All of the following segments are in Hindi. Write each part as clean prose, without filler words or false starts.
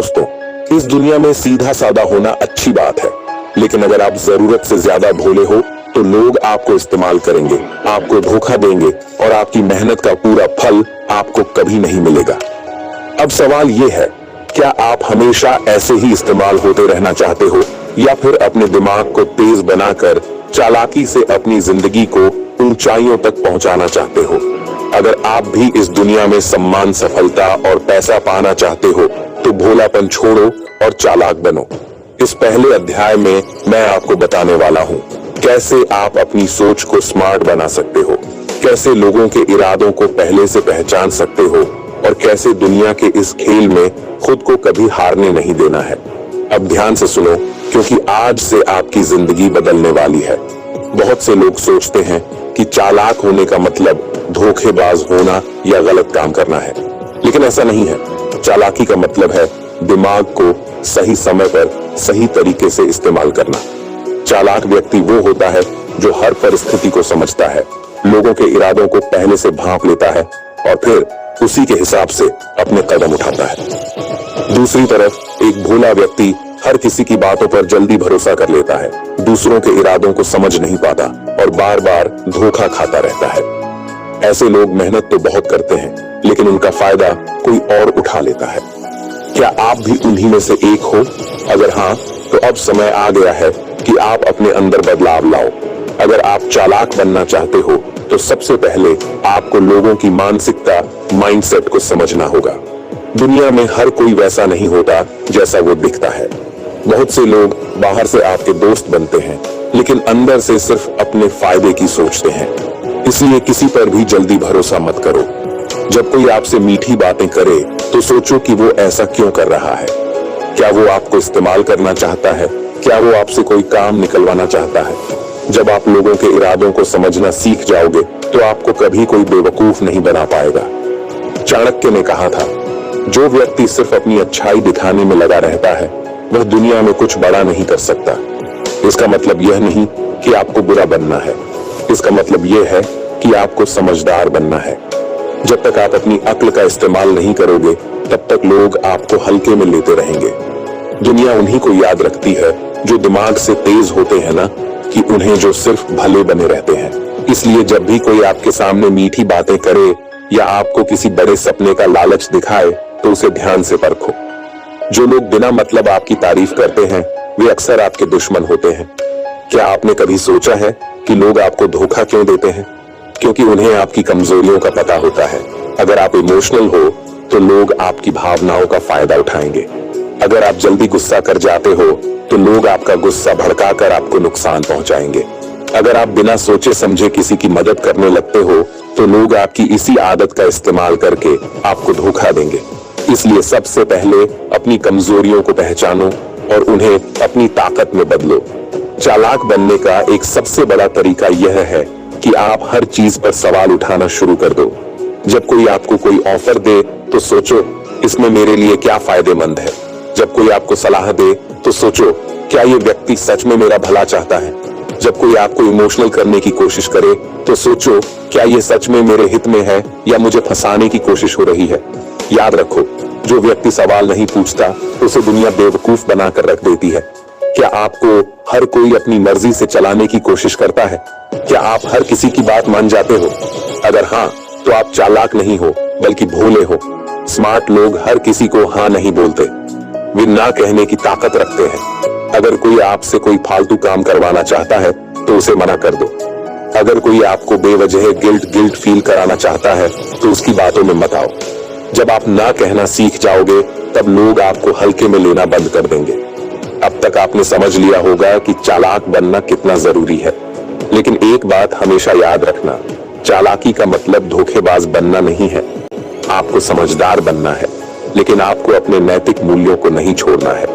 दोस्तों, इस दुनिया में सीधा साधा होना अच्छी बात है, लेकिन अगर आप जरूरत से ज्यादा भोले हो तो लोग आपको इस्तेमाल करेंगे, आपको धोखा देंगे और आपकी मेहनत का पूरा फल आपको कभी नहीं मिलेगा। अब सवाल ये है, क्या आप हमेशा ऐसे ही इस्तेमाल होते रहना चाहते हो या फिर अपने दिमाग को तेज बनाकर चालाकी से अपनी जिंदगी को ऊंचाइयों तक पहुंचाना चाहते हो? अगर आप भी इस दुनिया में सम्मान, सफलता और पैसा पाना चाहते हो तो भोलापन छोड़ो और चालाक बनो। इस पहले अध्याय में मैं आपको बताने वाला हूँ कैसे आप अपनी सोच को स्मार्ट बना सकते हो, कैसे लोगों के इरादों को पहले से पहचान सकते हो और कैसे दुनिया के इस खेल में खुद को कभी हारने नहीं देना है। अब ध्यान से सुनो, क्योंकि आज से आपकी जिंदगी बदलने वाली है। बहुत से लोग सोचते हैं कि चालाक होने का मतलब धोखेबाज होना या गलत काम करना है, लेकिन ऐसा नहीं है। चालाकी का मतलब है दिमाग को सही समय पर सही तरीके से इस्तेमाल करना। चालाक व्यक्ति वो होता है जो हर परिस्थिति को समझता है, लोगों के इरादों को पहले से भांप लेता है और फिर उसी के हिसाब से अपने कदम उठाता है। दूसरी तरफ एक भोला व्यक्ति हर किसी की बातों पर जल्दी भरोसा कर लेता है, दूसरों के इरादों को समझ नहीं पाता और बार बार धोखा खाता रहता है। ऐसे लोग मेहनत तो बहुत करते हैं, लेकिन उनका फायदा कोई और उठा लेता है। क्या आप भी उन्हीं में से एक हो? अगर हाँ, तो अब समय आ गया है कि आप अपने अंदर बदलाव लाओ। अगर आप चालाक बनना चाहते हो तो सबसे पहले आपको लोगों की मानसिकता, माइंडसेट को समझना होगा। दुनिया में हर कोई वैसा नहीं होता जैसा वो दिखता है। बहुत से लोग बाहर से आपके दोस्त बनते हैं, लेकिन अंदर से सिर्फ अपने फायदे की सोचते हैं। इसलिए किसी पर भी जल्दी भरोसा मत करो। जब कोई आपसे मीठी बातें करे तो सोचो कि वो ऐसा क्यों कर रहा है। क्या वो आपको इस्तेमाल करना चाहता है? क्या वो आपसे कोई काम निकलवाना चाहता है? जब आप लोगों के इरादों को समझना सीख जाओगे तो आपको कभी कोई बेवकूफ नहीं बना पाएगा। चाणक्य ने कहा था, जो व्यक्ति सिर्फ अपनी अच्छाई दिखाने में लगा रहता है वह दुनिया में कुछ बड़ा नहीं कर सकता। इसका मतलब यह नहीं कि आपको बुरा बनना है, इसका मतलब यह है कि आपको समझदार बनना है। जब तक आप अपनी अक्ल का इस्तेमाल नहीं करोगे तब तक लोग आपको हल्के में लेते रहेंगे। दुनिया उन्हीं को याद रखती है जो दिमाग से तेज होते हैं ना, कि उन्हें जो सिर्फ भले बने रहते हैं। इसलिए जब भी कोई आपके सामने मीठी बातें करे या आपको किसी बड़े सपने का लालच दिखाए तो उसे ध्यान से परखो। जो लोग बिना मतलब आपकी तारीफ करते हैं वे अक्सर आपके दुश्मन होते हैं। क्या आपने कभी सोचा है कि लोग आपको धोखा क्यों देते हैं? क्योंकि उन्हें आपकी कमजोरियों का पता होता है। अगर आप इमोशनल हो तो लोग आपकी भावनाओं का फायदा उठाएंगे। अगर आप जल्दी गुस्सा कर जाते हो तो लोग आपका गुस्सा भड़काकर आपको नुकसान पहुंचाएंगे। अगर आप बिना सोचे समझे किसी की मदद करने लगते हो तो लोग आपकी इसी आदत का इस्तेमाल करके आपको धोखा देंगे। इसलिए सबसे पहले अपनी कमजोरियों को पहचानो और उन्हें अपनी ताकत में बदलो। चालाक बनने का एक सबसे बड़ा तरीका यह है कि आप हर चीज पर सवाल उठाना शुरू कर दो। जब कोई आपको कोई ऑफर दे तो सोचो, इसमें मेरे लिए क्या फायदेमंद है। जब कोई आपको सलाह दे तो सोचो, क्या ये व्यक्ति सच में मेरा भला चाहता है। जब कोई आपको इमोशनल करने की कोशिश करे तो सोचो, क्या ये सच में मेरे हित में है या मुझे फंसाने की कोशिश हो रही है। याद रखो, जो व्यक्ति सवाल नहीं पूछता उसे दुनिया बेवकूफ बनाकर रख देती है। क्या आपको हर कोई अपनी मर्जी से चलाने की कोशिश करता है? क्या आप हर किसी की बात मान जाते हो? अगर हाँ, तो आप चालाक नहीं हो बल्कि भोले हो। स्मार्ट लोग हर किसी को हाँ नहीं बोलते, वे ना कहने की ताकत रखते हैं। अगर कोई आपसे कोई फालतू काम करवाना चाहता है तो उसे मना कर दो। अगर कोई आपको बेवजह गिल्ट फील कराना चाहता है तो उसकी बातों में मत आओ। जब आप ना कहना सीख जाओगे तब लोग आपको हल्के में लेना बंद कर देंगे। अब तक आपने समझ लिया होगा कि चालाक बनना कितना जरूरी है, लेकिन एक बात हमेशा याद रखना, चालाकी का मतलब धोखेबाज बनना नहीं है। आपको समझदार बनना है, लेकिन आपको अपने नैतिक मूल्यों को नहीं छोड़ना है।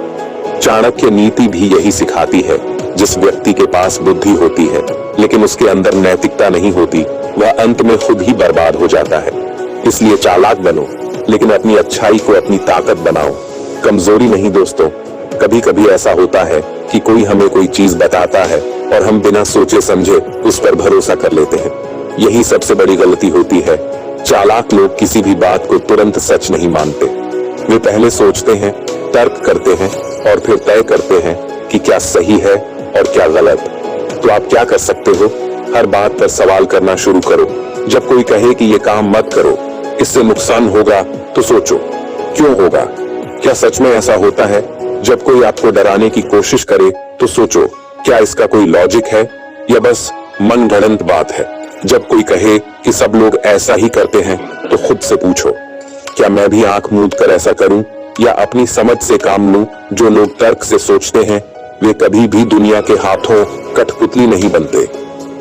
चाणक्य नीति भी यही सिखाती है, जिस व्यक्ति के पास बुद्धि होती है लेकिन उसके अंदर नैतिकता नहीं होती, वह अंत में खुद ही बर्बाद हो जाता है। इसलिए चालाक बनो, लेकिन अपनी अच्छाई को अपनी ताकत बनाओ, कमजोरी नहीं दोस्तों। कभी कभी ऐसा होता है कि कोई हमें कोई चीज बताता है और हम बिना सोचे समझे उस पर भरोसा कर लेते हैं। यही सबसे बड़ी गलती होती है। चालाक लोग किसी भी बात को तुरंत सच नहीं मानते, वे पहले सोचते हैं, तर्क करते हैं और फिर तय करते हैं कि क्या सही है और क्या गलत। तो आप क्या कर सकते हो? हर बात पर सवाल करना शुरू करो। जब कोई कहे कि ये काम मत करो, इससे नुकसान होगा, तो सोचो क्यों होगा? क्या सच में ऐसा होता है? जब कोई आपको डराने की कोशिश करे तो सोचो क्या इसका कोई लॉजिक है या बस मन गढ़ंत बात है। जब कोई कहे कि सब लोग ऐसा ही करते हैं तो खुद से पूछो क्या मैं भी आंख मूंद कर ऐसा करूं या अपनी समझ से काम लूं? जो लोग तर्क से सोचते हैं वे कभी भी दुनिया के हाथों कठपुतली नहीं बनते।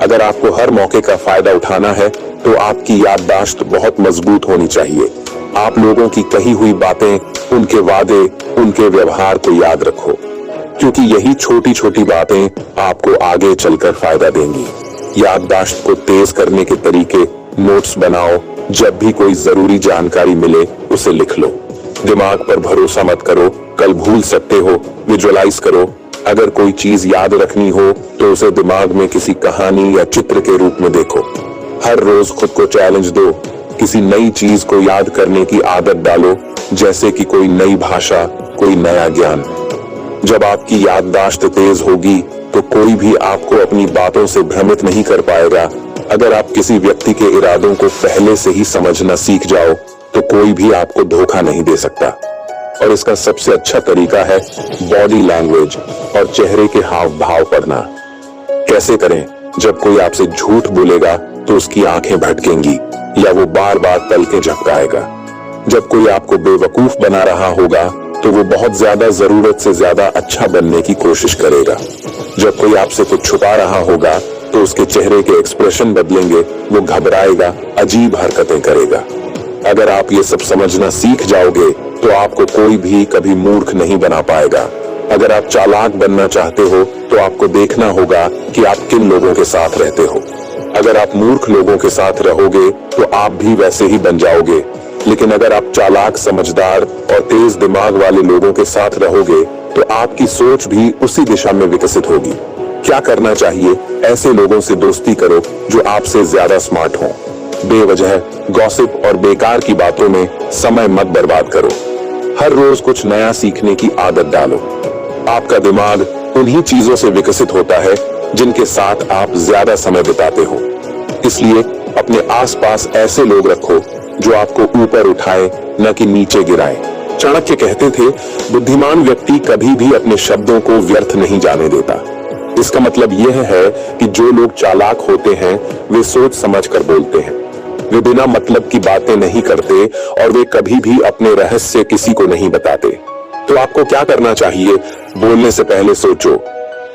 अगर आपको हर मौके का फायदा उठाना है तो आपकी याददाश्त बहुत मजबूत होनी चाहिए। आप लोगों की कही हुई बातें, उनके वादे, उनके व्यवहार को याद रखो, क्योंकि यही छोटी छोटी बातें आपको आगे चलकर फायदा देंगी। याददाश्त को तेज करने के तरीके नोट्स बनाओ। जब भी कोई जरूरी जानकारी मिले उसे लिख लो। दिमाग पर भरोसा मत करो, कल भूल सकते हो। विजुअलाइज करो। अगर कोई चीज याद रखनी हो तो उसे दिमाग में किसी कहानी या चित्र के रूप में देखो। हर रोज खुद को चैलेंज दो। किसी नई चीज को याद करने की आदत डालो, जैसे कि कोई नई भाषा, कोई नया ज्ञान। जब आपकी याददाश्त तेज होगी तो कोई भी आपको अपनी बातों से भ्रमित नहीं कर पाएगा। अगर आप किसी व्यक्ति के इरादों को पहले से ही समझना सीख जाओ तो कोई भी आपको धोखा नहीं दे सकता। और इसका सबसे अच्छा तरीका है बॉडी लैंग्वेज और चेहरे के हाव भाव पढ़ना। कैसे करें? जब कोई आपसे झूठ बोलेगा तो उसकी आंखें भटकेंगी या वो बार बार पलकें झपकाएगा। जब कोई आपको बेवकूफ बना रहा होगा तो वो बहुत ज्यादा जरूरत से ज्यादा अच्छा बनने की कोशिश करेगा। जब कोई आपसे कुछ छुपा रहा होगा तो उसके चेहरे के एक्सप्रेशन बदलेंगे, वो घबराएगा, अजीब हरकतें करेगा। अगर आप ये सब समझना सीख जाओगे तो आपको कोई भी कभी मूर्ख नहीं बना पाएगा। अगर आप चालाक बनना चाहते हो तो आपको देखना होगा कि आप किन लोगों के साथ रहते हो। अगर आप मूर्ख लोगों के साथ रहोगे तो आप भी वैसे ही बन जाओगे। लेकिन अगर आप चालाक, समझदार और तेज दिमाग वाले लोगों के साथ रहोगे तो आपकी सोच भी उसी दिशा में विकसित होगी। क्या करना चाहिए? ऐसे लोगों से दोस्ती करो जो आपसे ज्यादा स्मार्ट हों। बेवजह गॉसिप और बेकार की बातों में समय मत बर्बाद करो। हर रोज कुछ नया सीखने की आदत डालो। आपका दिमाग उन्हीं चीजों से विकसित होता है जिनके साथ आप ज्यादा समय बिताते हो। इसलिए अपने आसपास ऐसे लोग रखो जो आपको ऊपर उठाए, न कि नीचे गिराए। चाणक्य कहते थे, बुद्धिमान व्यक्ति कभी भी अपने शब्दों को व्यर्थ नहीं जाने देता। इसका मतलब यह है कि जो लोग चालाक होते हैं वे सोच समझ कर बोलते हैं। वे बिना मतलब की बातें नहीं करते और वे कभी भी अपने रहस्य किसी को नहीं बताते। तो आपको क्या करना चाहिए? बोलने से पहले सोचो,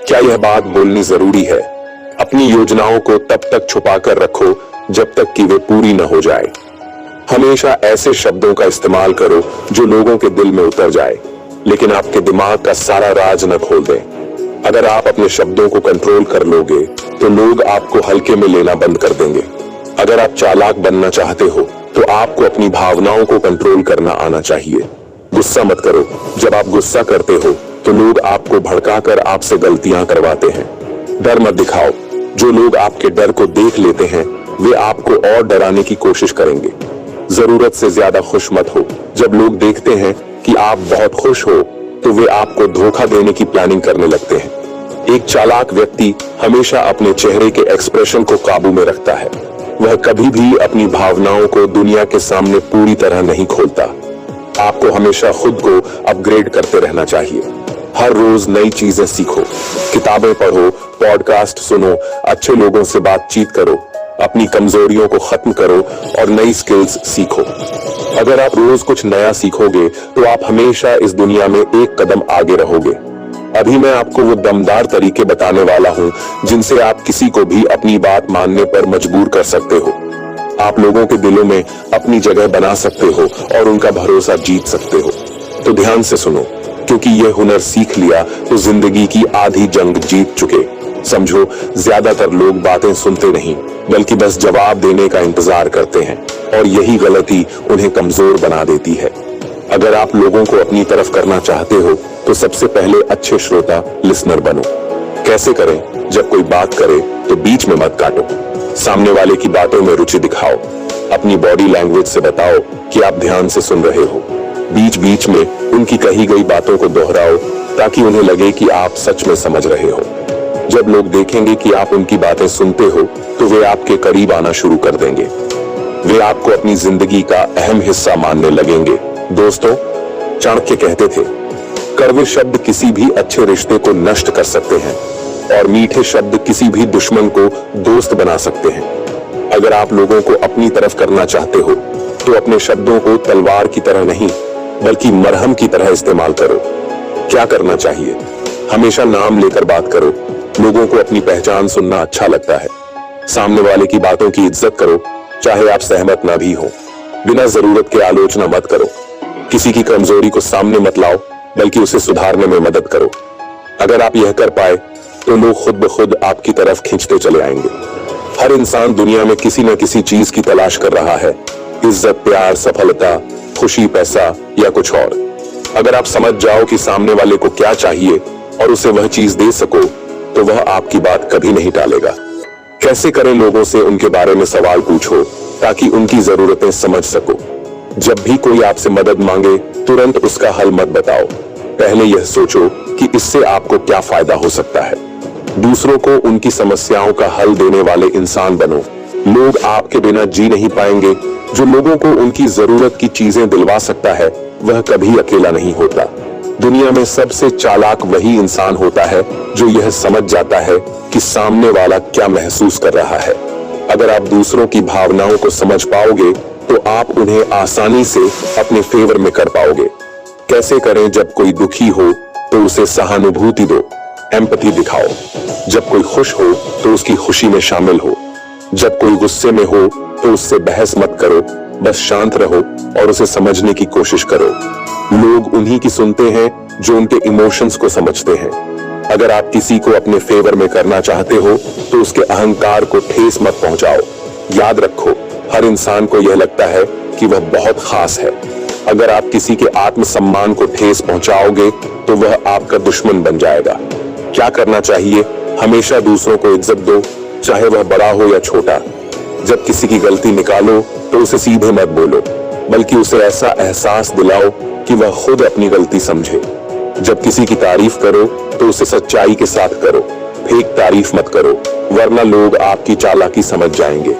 क्या यह बात बोलनी जरूरी है? अपनी योजनाओं को तब तक छुपा कर रखो जब तक कि वे पूरी न हो जाए। हमेशा ऐसे शब्दों का इस्तेमाल करो जो लोगों के दिल में उतर जाए, लेकिन आपके दिमाग का सारा राज न खोल दे। अगर आप अपने शब्दों को कंट्रोल कर लोगे तो लोग आपको हल्के में लेना बंद कर देंगे। अगर आप चालाक बनना चाहते हो तो आपको अपनी भावनाओं को कंट्रोल करना आना चाहिए। गुस्सा मत करो। जब आप गुस्सा करते हो तो लोग आपको भड़काकर आपसे गलतियां करवाते हैं। डर मत दिखाओ। जो लोग आपके डर को देख लेते हैं वे आपको और डराने की कोशिश करेंगे। जरूरत से ज्यादा खुश मत हो। जब लोग देखते हैं कि आप बहुत खुश हो तो वे आपको धोखा देने की प्लानिंग करने लगते हैं। एक चालाक व्यक्ति हमेशा अपने चेहरे के एक्सप्रेशन को काबू में रखता है। वह कभी भी अपनी भावनाओं को दुनिया के सामने पूरी तरह नहीं खोलता। आपको हमेशा खुद को अपग्रेड करते रहना चाहिए। हर रोज नई चीजें सीखो, किताबें पढ़ो, पॉडकास्ट सुनो, अच्छे लोगों से बातचीत करो, अपनी कमजोरियों को खत्म करो और नई स्किल्स सीखो। अगर आप रोज कुछ नया सीखोगे तो आप हमेशा इस दुनिया में एक कदम आगे रहोगे। अभी मैं आपको वो दमदार तरीके बताने वाला हूँ जिनसे आप किसी को भी अपनी बात मानने पर मजबूर कर सकते हो। आप लोगों के दिलों में अपनी जगह बना सकते हो और उनका भरोसा जीत सकते हो। तो ध्यान से सुनो, क्योंकि ये हुनर सीख लिया तो जिंदगी की आधी जंग जीत चुके। समझो, ज्यादातर लोग बातें सुनते नहीं बल्कि बस जवाब देने का इंतजार करते हैं और यही गलती उन्हें कमजोर बना देती है। अगर आप लोगों को अपनी तरफ करना चाहते हो तो सबसे पहले अच्छे श्रोता, लिसनर बनो। कैसे करें? जब कोई बात करे तो बीच में मत काटो। सामने वाले की बातों में रुचि दिखाओ। अपनी बॉडी लैंग्वेज से बताओ कि आप ध्यान से सुन रहे हो। बीच बीच में उनकी कही गई बातों को दोहराओ ताकि उन्हें लगे कि आप सच में समझ रहे हो। जब लोग देखेंगे कि आप उनकी बातें सुनते हो तो वे आपके करीब आना शुरू कर देंगे। वे आपको अपनी जिंदगी का अहम हिस्सा मानने लगेंगे। दोस्तों, चाणक्य कहते थे, कड़वे शब्द किसी भी अच्छे रिश्ते को नष्ट कर सकते हैं और मीठे शब्द किसी भी दुश्मन को दोस्त बना सकते हैं। अगर आप लोगों को अपनी तरफ करना चाहते हो तो अपने शब्दों को तलवार की तरह नहीं बल्कि मरहम की तरह इस्तेमाल करो। क्या करना चाहिए? हमेशा नाम लेकर बात करो। लोगों को अपनी पहचान सुनना अच्छा लगता है। सामने वाले की बातों की इज्जत करो, चाहे आप सहमत ना भी हो। बिना जरूरत के आलोचना मत करो। किसी की कमजोरी को सामने मत लाओ बल्कि उसे सुधारने में मदद करो। अगर आप यह कर पाए तो लोग खुद ब खुद आपकी तरफ खींचते चले आएंगे। हर इंसान दुनिया में किसी न किसी चीज की तलाश कर रहा है, इज्जत, प्यार, सफलता, खुशी, पैसा या कुछ और। अगर आप समझ जाओ कि सामने वाले को क्या चाहिए और उसे वह चीज दे सको तो वह आपकी बात कभी नहीं टालेगा। कैसे करें? लोगों से उनके बारे में सवाल पूछो ताकि उनकी जरूरतें समझ सको। जब भी कोई आपसे मदद मांगे तुरंत उसका हल मत बताओ। पहले यह सोचो कि इससे आपको क्या फायदा हो सकता है। दूसरों को उनकी समस्याओं का हल देने वाले इंसान बनो। लोग आपके बिना जी नहीं पाएंगे। जो लोगों को उनकी जरूरत की चीजें दिलवा सकता है वह कभी अकेला नहीं होता। दुनिया में सबसे चालाक वही इंसान होता है जो यह समझ जाता है कि सामने वाला क्या महसूस कर रहा है। अगर आप दूसरों की भावनाओं को समझ पाओगे तो आप उन्हें आसानी से अपने फेवर में कर पाओगे। कैसे करें? जब कोई दुखी हो तो उसे सहानुभूति दो, एम्पैथी दिखाओ। जब कोई खुश हो तो उसकी खुशी में शामिल हो। जब कोई गुस्से में हो तो उससे बहस मत करो, बस शांत रहो और उसे समझने की कोशिश करो। लोग उन्हीं की सुनते हैं जो उनके इमोशंस को समझते हैं। अगर आप किसी को अपने फेवर में करना चाहते हो तो उसके अहंकार को ठेस मत पहुंचाओ। याद रखो, हर इंसान को यह लगता है कि वह बहुत खास है। अगर आप किसी के आत्मसम्मान को ठेस पहुंचाओगे तो वह आपका दुश्मन बन जाएगा। क्या करना चाहिए? हमेशा दूसरों को इज्जत दो, चाहे वह बड़ा हो या छोटा। जब किसी की गलती निकालो तो उसे सीधे मत बोलो, बल्कि उसे ऐसा एहसास दिलाओ कि वह खुद अपनी गलती समझे। जब किसी की तारीफ करो तो उसे सच्चाई के साथ करो, फेक तारीफ मत करो, वरना लोग आपकी चालाकी समझ जाएंगे।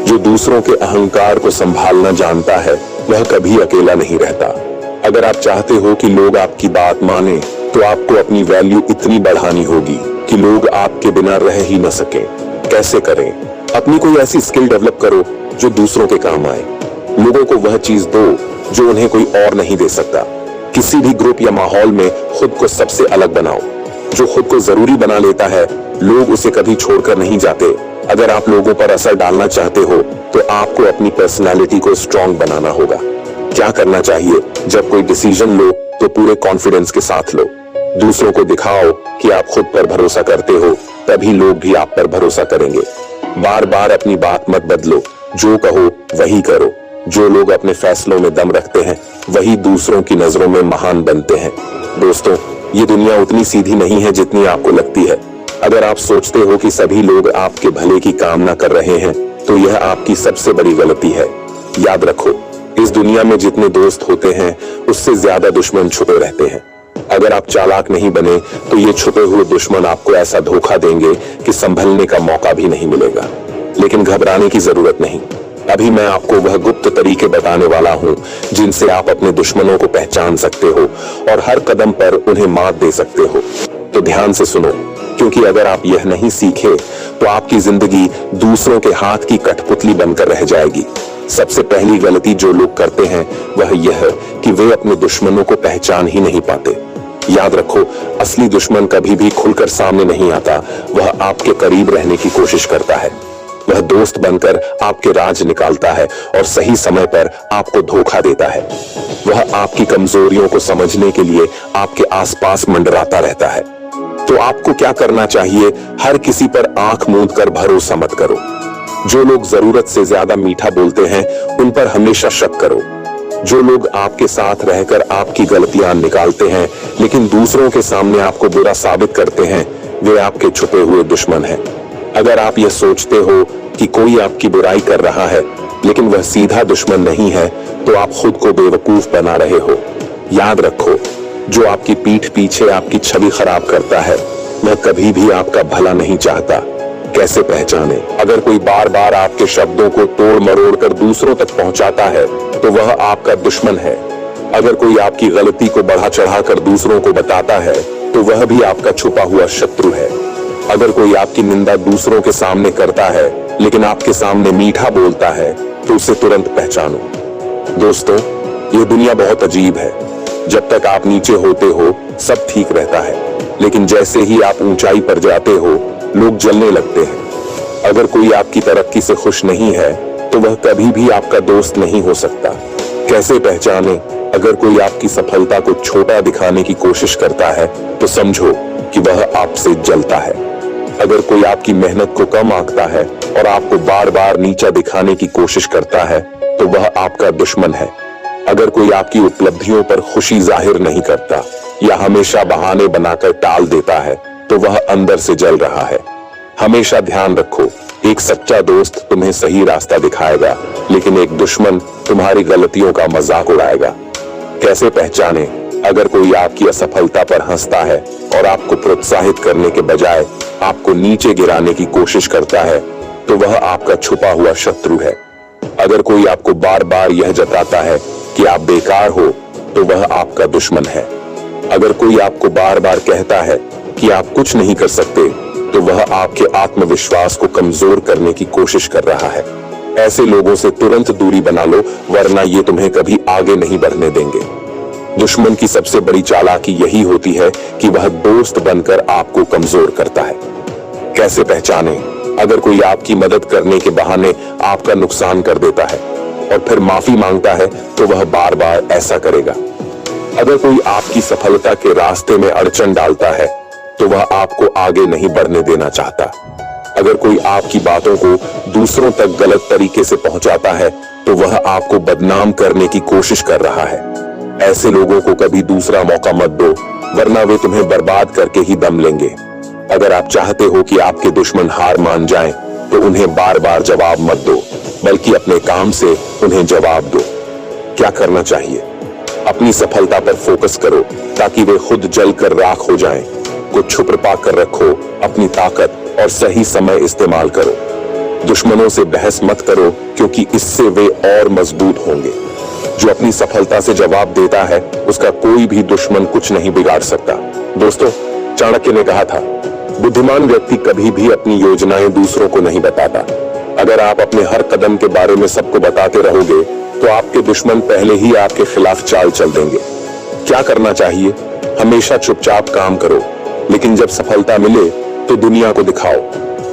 जो दूसरों के अहंकार को संभालना जानता है वह कभी अकेला नहीं रहता। अगर आप चाहते हो कि लोग आपकी बात माने तो आपको अपनी वैल्यू इतनी बढ़ानी होगी कि लोग आपके बिना रह ही न सके। कैसे करें? अपनी कोई ऐसी स्किल डेवलप करो जो दूसरों के काम आए। लोगों को वह चीज दो जो उन्हें कोई और नहीं दे सकता। किसी भी ग्रुप या माहौल में खुद को सबसे अलग बनाओ। जो खुद को जरूरी बना लेता है लोग उसे कभी छोड़कर नहीं जाते। अगर आप लोगों पर असर डालना चाहते हो तो आपको अपनी पर्सनालिटी को स्ट्रॉन्ग बनाना होगा। क्या करना चाहिए? जब कोई डिसीजन लो तो पूरे कॉन्फिडेंस के साथ लो। दूसरों को दिखाओ कि आप खुद पर भरोसा करते हो, तभी लोग भी आप पर भरोसा करेंगे। बार बार अपनी बात मत बदलो, जो कहो वही करो। जो लोग अपने फैसलों में दम रखते हैं वही दूसरों की नजरों में महान बनते हैं। दोस्तों, ये दुनिया उतनी सीधी नहीं है जितनी आपको लगती है। अगर आप सोचते हो कि सभी लोग आपके भले की कामना कर रहे हैं तो यह आपकी सबसे बड़ी गलती है। याद रखो, इस दुनिया में जितने दोस्त होते हैं उससे ज्यादा दुश्मन छुपे रहते हैं। अगर आप चालाक नहीं बने तो ये छुपे हुए दुश्मन आपको ऐसा धोखा देंगे कि संभलने का मौका भी नहीं मिलेगा। लेकिन घबराने की जरूरत नहीं। अभी मैं आपको वह गुप्त तरीके बताने वाला हूँ जिनसे आप अपने दुश्मनों को पहचान सकते हो और हर कदम पर उन्हें मात दे सकते हो। तो ध्यान से सुनो, क्योंकि अगर आप यह नहीं सीखे तो आपकी जिंदगी दूसरों के हाथ की कठपुतली बनकर रह जाएगी। सबसे पहली गलती जो लोग करते हैं वह यह है कि वे अपने दुश्मनों को पहचान ही नहीं पाते। याद रखो, असली दुश्मन कभी भी खुलकर सामने नहीं आता। वह आपके करीब रहने की कोशिश करता है। वह दोस्त बनकर आपके राज निकालता है और सही समय पर आपको धोखा देता है। वह आपकी कमजोरियों को समझने के लिए आपके आसपास मंडराता रहता है। तो आपको क्या करना चाहिए? हर किसी पर आंख मूंद कर भरोसा मत करो। जो लोग जरूरत से ज्यादा मीठा बोलते हैं उन पर हमेशा शक करो। जो लोग आपके साथ रहकर आपकी गलतियां निकालते हैं लेकिन दूसरों के सामने आपको बुरा साबित करते हैं, वे आपके छुपे हुए दुश्मन हैं। अगर आप यह सोचते हो कि कोई आपकी बुराई कर रहा है लेकिन वह सीधा दुश्मन नहीं है, तो आप खुद को बेवकूफ बना रहे हो। याद रखो, जो आपकी पीठ पीछे आपकी छवि खराब करता है वह कभी भी आपका भला नहीं चाहता। कैसे पहचाने? अगर कोई बार बार आपके शब्दों को तोड़ मरोड़ कर दूसरों तक पहुंचाता है तो वह आपका दुश्मन है। अगर कोई आपकी गलती को बढ़ा चढ़ा कर दूसरों को बताता है तो वह भी आपका छुपा हुआ शत्रु है। अगर कोई आपकी निंदा दूसरों के सामने करता है लेकिन आपके सामने मीठा बोलता है तो उसे तुरंत पहचानो। दोस्तों, ये दुनिया बहुत अजीब है। जब तक आप नीचे होते हो सब ठीक रहता है, लेकिन जैसे ही आप ऊंचाई पर जाते हो लोग जलने लगते हैं। अगर कोई आपकी तरक्की से खुश नहीं है तो वह कभी भी आपका दोस्त नहीं हो सकता। कैसे पहचाने? अगर कोई आपकी सफलता को छोटा दिखाने की कोशिश करता है तो समझो कि वह आपसे जलता है। अगर कोई आपकी मेहनत को कम आंकता है और आपको बार बार नीचा दिखाने की कोशिश करता है तो वह आपका दुश्मन है। अगर कोई आपकी उपलब्धियों पर खुशी जाहिर नहीं करता या हमेशा बहाने बनाकर टाल देता है तो वह अंदर से जल रहा है। हमेशा ध्यान रखो, एक सच्चा दोस्त तुम्हें सही रास्ता दिखाएगा, लेकिन एक दुश्मन तुम्हारी गलतियों का मजाक उड़ाएगा। कैसे पहचाने? अगर कोई आपकी असफलता पर हंसता है और आपको प्रोत्साहित करने के बजाय आपको नीचे गिराने की कोशिश करता है तो वह आपका छुपा हुआ शत्रु है। अगर कोई आपको बार बार यह जताता है कि आप बेकार हो तो वह आपका दुश्मन है। अगर कोई आपको बार बार कहता है कि आप कुछ नहीं कर सकते तो वह आपके आत्मविश्वास को कमजोर करने की कोशिश कर रहा है। ऐसे लोगों से तुरंत दूरी बना लो, वरना ये तुम्हें कभी आगे नहीं बढ़ने देंगे। दुश्मन की सबसे बड़ी चालाकी यही होती है कि वह दोस्त बनकर आपको कमजोर करता है। कैसे पहचाने? अगर कोई आपकी मदद करने के बहाने आपका नुकसान कर देता है और फिर माफी मांगता है तो वह बार बार ऐसा करेगा। अगर कोई आपकी सफलता के रास्ते में अड़चन डालता है तो वह आपको आगे नहीं बढ़ने देना चाहता। अगर कोई आपकी बातों को दूसरों तक गलत तरीके से पहुंचाता है तो वह आपको बदनाम करने की कोशिश कर रहा है। ऐसे लोगों को कभी दूसरा मौका मत दो, वरना वे तुम्हें बर्बाद करके ही दम लेंगे। अगर आप चाहते हो कि आपके दुश्मन हार मान जाएं, तो उन्हें बार बार जवाब मत दो, बल्कि अपने काम से उन्हें जवाब दो। क्या करना चाहिए? अपनी सफलता पर फोकस करो ताकि वे खुद जलकर राख हो जाएं। कुछ छुपा कर रखो अपनी ताकत और सही समय इस्तेमाल करो। दुश्मनों से बहस मत करो, क्योंकि इससे वे और मजबूत होंगे। जो अपनी सफलता से जवाब देता है उसका कोई भी दुश्मन कुछ नहीं बिगाड़ सकता। दोस्तों, चाणक्य ने कहा था, बुद्धिमान व्यक्ति कभी भी अपनी योजनाएं दूसरों को नहीं बताता। अगर आप अपने हर कदम के बारे में सबको बताते रहोगे तो आपके दुश्मन पहले ही आपके खिलाफ चाल चल देंगे। क्या करना चाहिए? हमेशा चुपचाप काम करो, लेकिन जब सफलता मिले तो दुनिया को दिखाओ।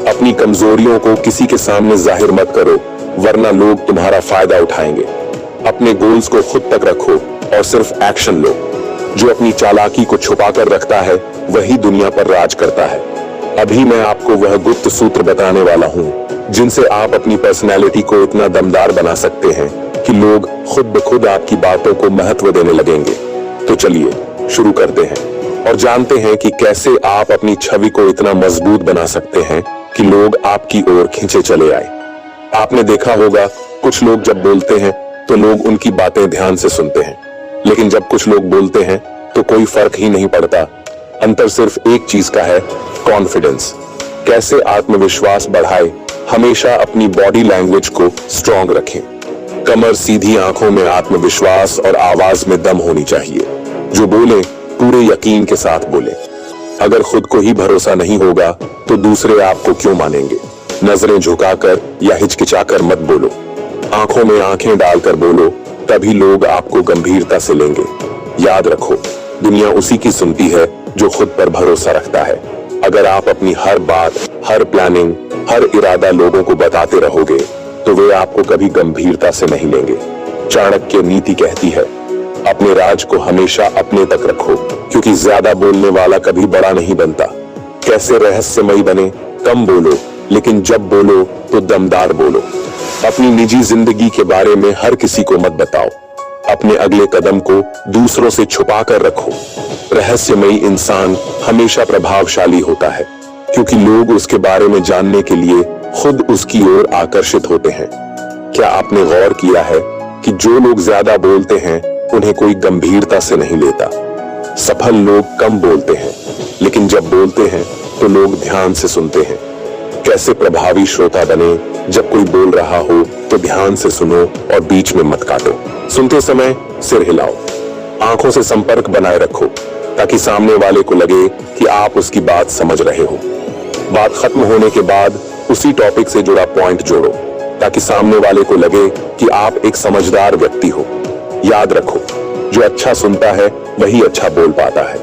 अपनी कमजोरियों को किसी के सामने जाहिर मत करो, वरना लोग तुम्हारा फायदा उठाएंगे। अपने गोल्स को खुद तक रखो और सिर्फ एक्शन लो। जो अपनी चालाकी को छुपा कर रखता है वही दुनिया पर राज करता है। अभी मैं आपको वह गुप्त सूत्र बताने वाला हूँ जिनसे आप अपनी पर्सनैलिटी को इतना दमदार बना सकते हैं कि लोग खुद ब खुद आपकी बातों को महत्व देने लगेंगे। तो चलिए शुरू करते हैं और जानते हैं कि कैसे आप अपनी छवि को इतना मजबूत बना सकते हैं कि लोग आपकी ओर खींचे चले आए। आपने देखा होगा, कुछ लोग जब बोलते हैं तो लोग उनकी बातें ध्यान से सुनते हैं, लेकिन जब कुछ लोग बोलते हैं तो कोई फर्क ही नहीं पड़ता। अंतर सिर्फ एक चीज का है, कॉन्फिडेंस। कैसे आत्मविश्वास बढ़ाए? हमेशा अपनी बॉडी लैंग्वेज को स्ट्रॉन्ग रखें। कमर सीधी, आंखों में आत्मविश्वास और आवाज में दम होनी चाहिए। जो बोले पूरे यकीन के साथ बोले। अगर खुद को ही भरोसा नहीं होगा तो दूसरे आपको क्यों मानेंगे? नजरें झुकाकर या हिचकिचाकर मत बोलो, आंखों में आंखें डालकर बोलो, तभी लोग आपको गंभीरता से लेंगे। याद रखो, दुनिया उसी की सुनती है जो खुद पर भरोसा रखता है। अगर आप अपनी हर बात, हर प्लानिंग, हर इरादा लोगों को बताते रहोगे तो वे आपको कभी गंभीरता से नहीं लेंगे। चाणक्य नीति कहती है, अपने राज को हमेशा अपने तक रखो, क्योंकि ज्यादा बोलने वाला कभी बड़ा नहीं बनता। कैसे रहस्यमयी बने? कम बोलो, लेकिन जब बोलो तो दमदार बोलो। अपनी निजी जिंदगी के बारे में हर किसी को मत बताओ। अपने अगले कदम को दूसरों से छुपा कर रखो। रहस्यमयी इंसान हमेशा प्रभावशाली होता है, क्योंकि लोग उसके बारे में जानने के लिए खुद उसकी ओर आकर्षित होते हैं। क्या आपने गौर किया है कि जो लोग ज्यादा बोलते हैं उन्हें कोई गंभीरता से नहीं लेता। सफल लोग कम बोलते हैं, लेकिन जब बोलते हैं तो लोग ध्यान से सुनते हैं। कैसे प्रभावी श्रोता बने? जब कोई बोल रहा हो तो ध्यान से सुनो और बीच में मत काटो। सुनते समय सिर हिलाओ, आंखों से संपर्क बनाए रखो ताकि सामने वाले को लगे कि आप उसकी बात समझ रहे हो। बात खत्म होने के बाद उसी टॉपिक से जुड़ा पॉइंट जोड़ो ताकि सामने वाले को लगे कि आप एक समझदार व्यक्ति हो। याद रखो, जो अच्छा सुनता है वही अच्छा बोल पाता है।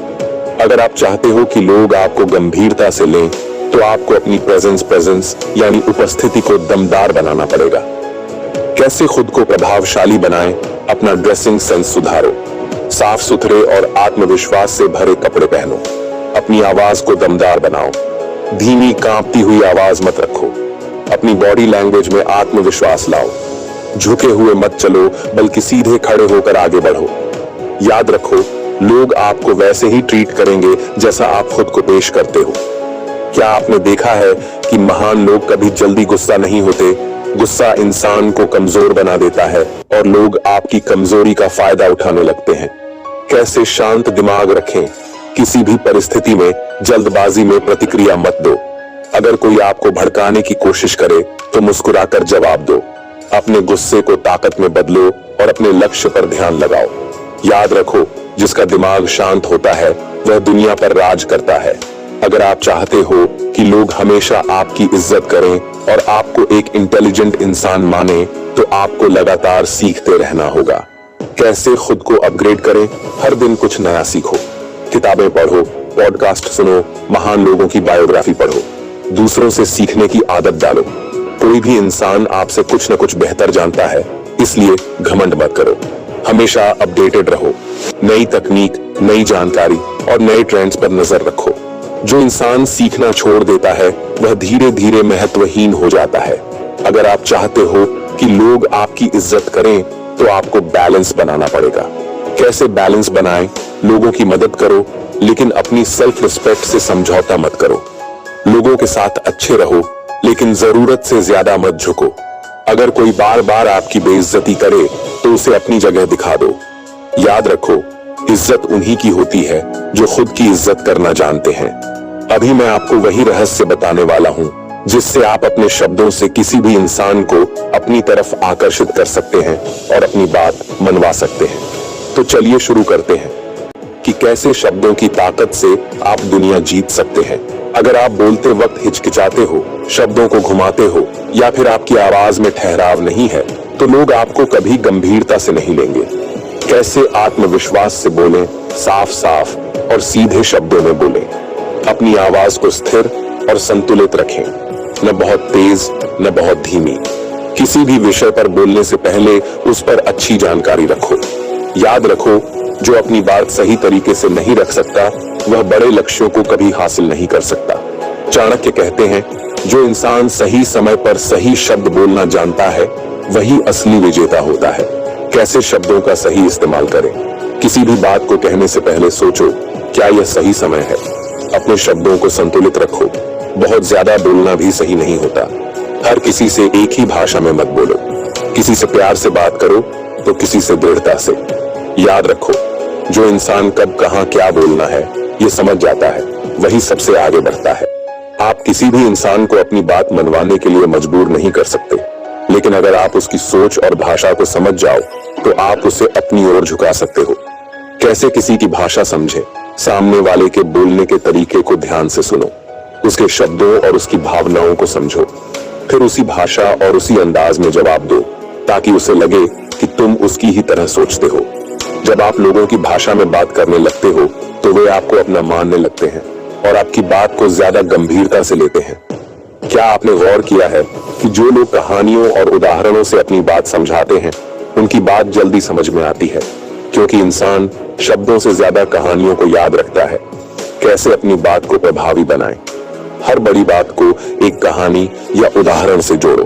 अगर आप चाहते हो कि लोग आपको गंभीरता से लें तो आपको अपनी प्रेजेंस यानी उपस्थिति को दमदार बनाना पड़ेगा। कैसे खुद को प्रभावशाली बनाएं? अपना ड्रेसिंग सेंस सुधारो, साफ सुथरे और आत्मविश्वास से भरे कपड़े पहनो। अपनी आवाज को दमदार बनाओ, धीमी कांपती हुई आवाज मत रखो। अपनी बॉडी लैंग्वेज में आत्मविश्वास लाओ, झुके हुए मत चलो बल्कि सीधे खड़े होकर आगे बढ़ो। याद रखो, लोग आपको वैसे ही ट्रीट करेंगे जैसा आप खुद को पेश करते हो। क्या आपने देखा है कि महान लोग कभी जल्दी गुस्सा नहीं होते? गुस्सा इंसान को कमजोर बना देता है और लोग आपकी कमजोरी का फायदा उठाने लगते हैं। कैसे शांत दिमाग रखें? किसी भी परिस्थिति में जल्दबाजी में प्रतिक्रिया मत दो। अगर कोई आपको भड़काने की कोशिश करे तो मुस्कुराकर जवाब दो। अपने गुस्से को ताकत में बदलो और अपने लक्ष्य पर ध्यान लगाओ। याद रखो, जिसका दिमाग शांत होता है वह दुनिया पर राज करता है। अगर आप चाहते हो कि लोग हमेशा आपकी इज्जत करें और आपको एक इंटेलिजेंट इंसान माने तो आपको लगातार सीखते रहना होगा। कैसे खुद को अपग्रेड करें? हर दिन कुछ नया सीखो, किताबें पढ़ो, पॉडकास्ट सुनो, महान लोगों की बायोग्राफी पढ़ो, दूसरों से सीखने की आदत डालो। कोई भी इंसान आपसे कुछ न कुछ बेहतर जानता है, इसलिए घमंड मत करो। हमेशा अपडेटेड रहो, नई तकनीक, नई जानकारी और नए ट्रेंड्स पर नजर रखो। जो इंसान सीखना छोड़ देता है वह धीरे धीरे महत्वहीन हो जाता है। अगर आप चाहते हो कि लोग आपकी इज्जत करें तो आपको बैलेंस बनाना पड़ेगा। कैसे बैलेंस बनाएं? लोगों की मदद करो लेकिन अपनी सेल्फ रिस्पेक्ट से समझौता मत करो। लोगों के साथ अच्छे रहो लेकिन जरूरत से ज्यादा मत झुको। अगर कोई बार बार आपकी बेइज्जती करे तो उसे अपनी जगह दिखा दो। याद रखो, इज्जत उन्हीं की होती है जो खुद की इज्जत करना जानते हैं। अभी मैं आपको वही रहस्य बताने वाला हूँ जिससे आप अपने शब्दों से किसी भी इंसान को अपनी तरफ आकर्षित कर सकते हैं और अपनी बात मनवा सकते हैं। तो चलिए शुरू करते हैं कि कैसे शब्दों की ताकत से आप दुनिया जीत सकते हैं। अगर आप बोलते वक्त हिचकिचाते हो, शब्दों को घुमाते हो या फिर आपकी आवाज में ठहराव नहीं है तो लोग आपको कभी गंभीरता से नहीं लेंगे। कैसे आत्मविश्वास से बोलें? साफ साफ और सीधे शब्दों में बोलें। अपनी आवाज को स्थिर और संतुलित रखें, न बहुत तेज न बहुत धीमी। किसी भी विषय पर बोलने से पहले उस पर अच्छी जानकारी रखो। याद रखो, जो अपनी बात सही तरीके से नहीं रख सकता वह बड़े लक्ष्यों को कभी हासिल नहीं कर सकता। चाणक्य कहते हैं, जो इंसान सही समय पर सही शब्द बोलना जानता है वही असली विजेता होता है। कैसे शब्दों का सही इस्तेमाल करें? किसी भी बात को कहने से पहले सोचो, क्या यह सही समय है? अपने शब्दों को संतुलित रखो। बहुत ज्यादा बोलना भी सही नहीं होता। हर किसी से एक ही भाषा में मत बोलो। किसी से प्यार से बात करो तो किसी से दृढ़ता से। याद रखो, जो इंसान कब कहां क्या बोलना है ये समझ जाता है वही सबसे आगे बढ़ता है। आप किसी भी इंसान को अपनी बात मनवाने के लिए मजबूर नहीं कर सकते, लेकिन अगर आप उसकी सोच और भाषा को समझ जाओ तो आप उसे अपनी ओर झुका सकते हो। कैसे किसी की भाषा समझें? सामने वाले के बोलने के तरीके को ध्यान से सुनो, उसके शब्दों और उसकी भावनाओं को समझो, फिर उसी भाषा और उसी अंदाज में जवाब दो ताकि उसे लगे कि तुम उसकी ही तरह सोचते हो। जब आप लोगों की भाषा में बात करने लगते हो तो वे आपको अपना मानने लगते हैं और आपकी बात को ज्यादा गंभीरता से लेते हैं। क्या आपने गौर किया है कि जो लोग कहानियों और उदाहरणों से अपनी बात समझाते हैं उनकी बात जल्दी समझ में आती है, क्योंकि इंसान शब्दों से ज्यादा कहानियों को याद रखता है। कैसे अपनी बात को प्रभावी बनाएं? हर बड़ी बात को एक कहानी या उदाहरण से जोड़ो।